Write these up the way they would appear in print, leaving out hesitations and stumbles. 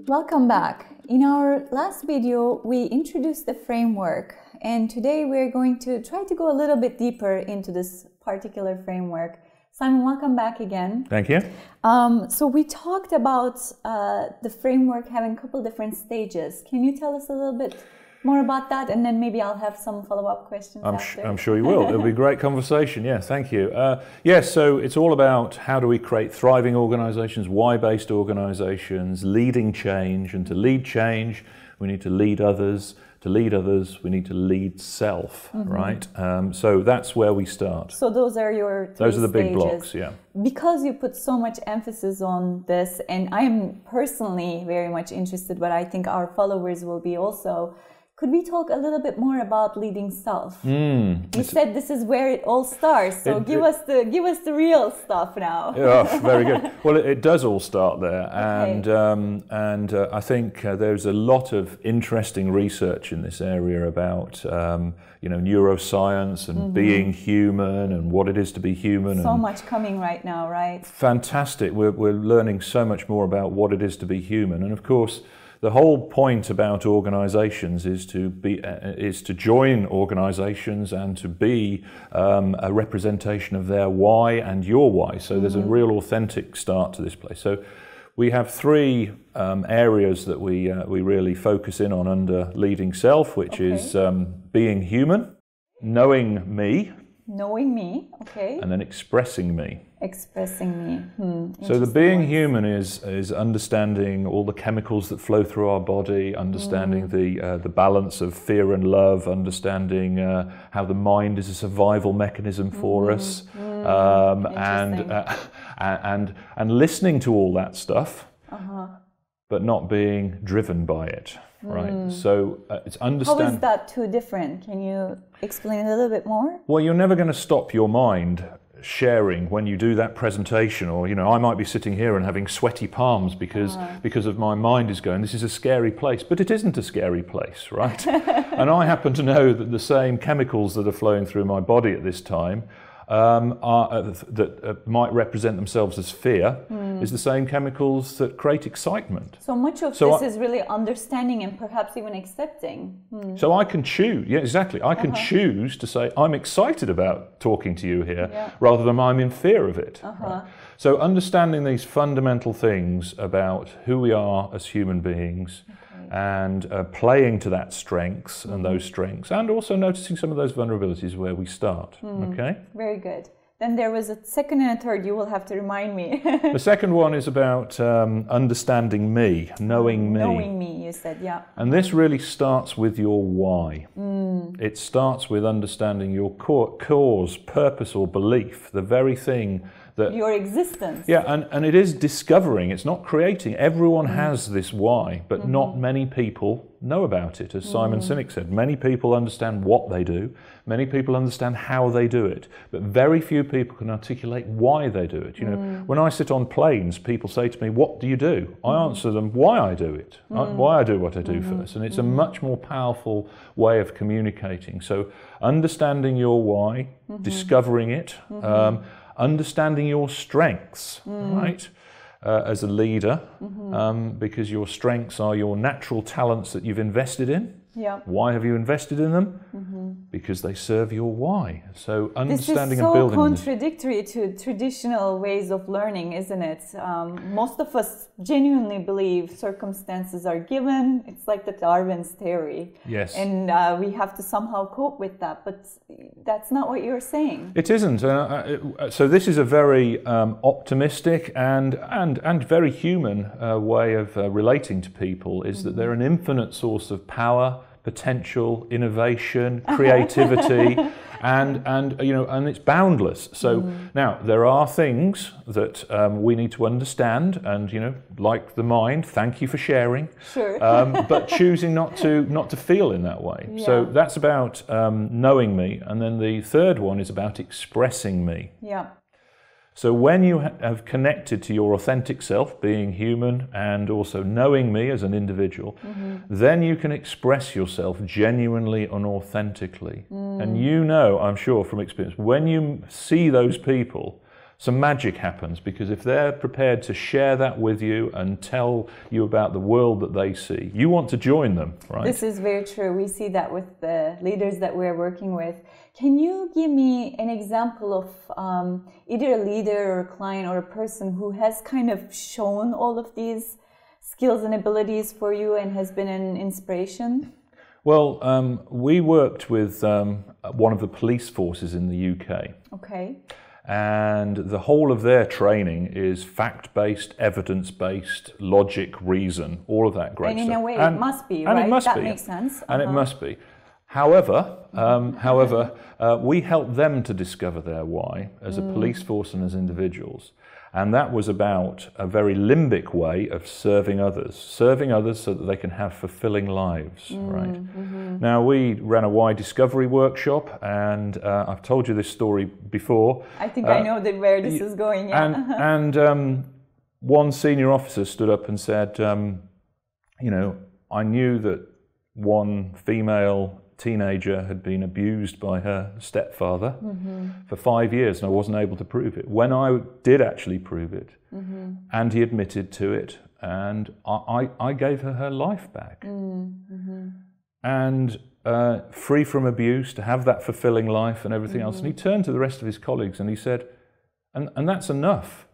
Welcome back. In our last video, we introduced the framework, and today we're going to try to go a little bit deeper into this particular framework. Simon, welcome back again. Thank you. So we talked about the framework having a couple different stages. Can you tell us a little bit more about that, and then maybe I'll have some follow-up questions after. I'm sure you will. It'll be a great conversation. Yeah, thank you. Yes, so it's all about how do we create thriving organizations, why-based organizations, leading change, and to lead change, we need to lead others. To lead others, we need to lead self, right? So that's where we start. So those are your three Those are the big stages. blocks, yeah. Because you put so much emphasis on this, and I'm personally very much interested, but I think our followers will be also. Could we talk a little bit more about leading self? You said this is where it all starts, so give us the real stuff now. Yeah, very good. Well, it does all start there, Okay. and I think there's a lot of interesting research in this area about neuroscience and being human and what it is to be human. So much coming right now, right? Fantastic. We're learning so much more about what it is to be human, and of course, the whole point about organizations is to join organizations and to be a representation of their why and your why. So there's a real authentic start to this place. So we have three areas that we really focus in on under leading self, which is being human, knowing me, okay, and then expressing me. Expressing me. So the being human is understanding all the chemicals that flow through our body, understanding the balance of fear and love, understanding how the mind is a survival mechanism for us, and listening to all that stuff, but not being driven by it. Right, so it's understand. How is that too different? Can you explain a little bit more? Well, you're never going to stop your mind sharing when you do that presentation, or I might be sitting here and having sweaty palms because of my mind is going, this is a scary place, but it isn't a scary place, right? And I happen to know that the same chemicals that are flowing through my body at this time that might represent themselves as fear is the same chemicals that create excitement. So much of this is really understanding and perhaps even accepting. So I can choose, yeah, exactly. I can choose to say, I'm excited about talking to you here, rather than I'm in fear of it. Right? So understanding these fundamental things about who we are as human beings, and playing to that strengths and those strengths, and also noticing some of those vulnerabilities where we start. Okay? Very good. Then there was a second and a third. You will have to remind me. The second one is about understanding me, knowing me. Knowing me, you said, yeah. And this really starts with your why. It starts with understanding your cause, purpose, or belief, the very thing that... Your existence. Yeah, and it is discovering, it's not creating. Everyone has this why, but not many people know about it, as Simon Sinek said. Many people understand what they do, many people understand how they do it, but very few people can articulate why they do it. When I sit on planes, people say to me, what do you do? I answer them why I do it, why I do what I do first, and it's a much more powerful way of communicating. So understanding your why, discovering it, understanding your strengths, right, as a leader, because your strengths are your natural talents that you've invested in. Yeah. Why have you invested in them? Because they serve your why. So understanding and building. This is so contradictory to traditional ways of learning, isn't it? Most of us genuinely believe circumstances are given. It's like the Darwin's theory. Yes. And we have to somehow cope with that. But that's not what you're saying. It isn't. So this is a very optimistic and very human way of relating to people, is that they're an infinite source of power, potential, innovation, creativity, and it's boundless. So now there are things that we need to understand, and like the mind, thank you for sharing. Sure. But choosing not to feel in that way. Yeah. So that's about knowing me, and then the third one is about expressing me. Yeah. So when you have connected to your authentic self, being human, and also knowing me as an individual, then you can express yourself genuinely and authentically. And I'm sure from experience, when you see those people some magic happens, because if they're prepared to share that with you and tell you about the world that they see, you want to join them, right? This is very true. We see that with the leaders that we're working with. Can you give me an example of either a leader or a client or a person who has kind of shown all of these skills and abilities for you and has been an inspiration? Well, we worked with one of the police forces in the UK. Okay. And the whole of their training is fact-based, evidence-based, logic, reason, all of that great stuff. And in a way it must be, right? And it must that be. makes sense. And it must be. However, we helped them to discover their why as a police force and as individuals. And that was about a very limbic way of serving others so that they can have fulfilling lives, right? Now, we ran a why discovery workshop, and I've told you this story before. I think I know where this is going, yeah. And one senior officer stood up and said, you know, I knew that one female teenager had been abused by her stepfather for 5 years, and I wasn't able to prove it. When I did actually prove it, and he admitted to it, and I gave her life back. And free from abuse, to have that fulfilling life and everything else. And he turned to the rest of his colleagues and he said, and that's enough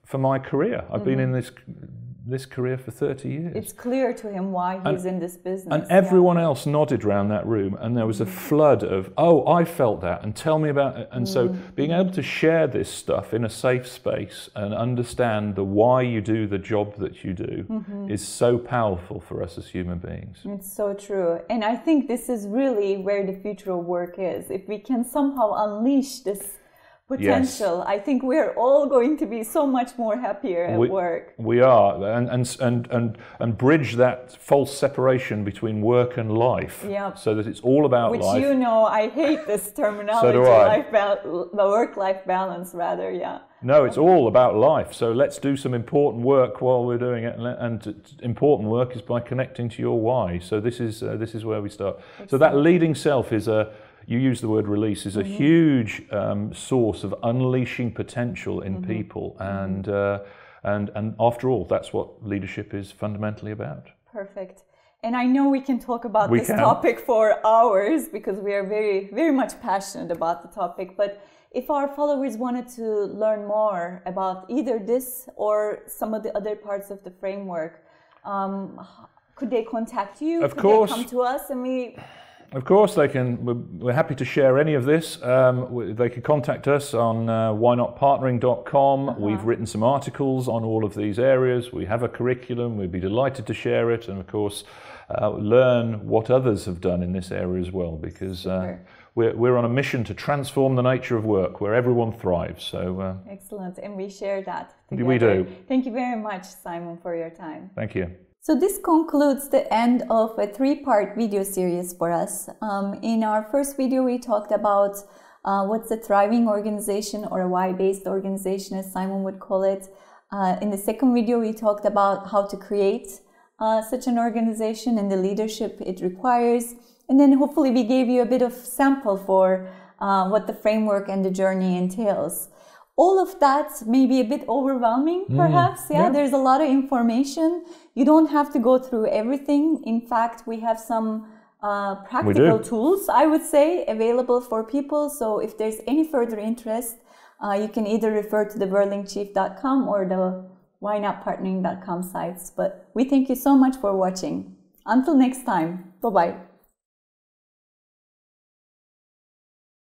for my career. I've been in this career for 30 years. It's clear to him why he's in this business. And everyone else nodded around that room, and there was a flood of, oh, I felt that, and tell me about it. And so being able to share this stuff in a safe space and understand the why you do the job that you do is so powerful for us as human beings. It's so true. And I think this is really where the future of work is. If we can somehow unleash this potential, I think we're all going to be so much more happier at work. We are, and bridge that false separation between work and life, so that it's all about life. Which, you know, I hate this terminology, So do I. The work-life balance, rather, No, it's all about life. So let's do some important work while we're doing it, and important work is by connecting to your why. So this is where we start. So that leading self is you use the word release, is a huge source of unleashing potential in people, and after all, that's what leadership is fundamentally about. Perfect. And I know we can talk about this topic for hours, because we are very, very much passionate about the topic. But if our followers wanted to learn more about either this or some of the other parts of the framework, could they contact you? Of course. Could they come to us and we... Of course, they can. We're happy to share any of this. They can contact us on whynotpartnering.com. We've written some articles on all of these areas. We have a curriculum. We'd be delighted to share it, and of course, learn what others have done in this area as well. Because we're on a mission to transform the nature of work, where everyone thrives. So excellent, and we share that together. We do. Thank you very much, Simon, for your time. Thank you. So this concludes the end of a 3-part video series for us. In our first video, we talked about what's a thriving organization, or a why-based organization, as Simon would call it. In the second video, we talked about how to create such an organization and the leadership it requires. And then hopefully we gave you a bit of sample for what the framework and the journey entails. All of that may be a bit overwhelming, perhaps. There's a lot of information. You don't have to go through everything. In fact, we have some practical tools, I would say, available for people. So if there's any further interest, you can either refer to the whirlingchief.com or the whynotpartnering.com sites. But we thank you so much for watching. Until next time, bye-bye.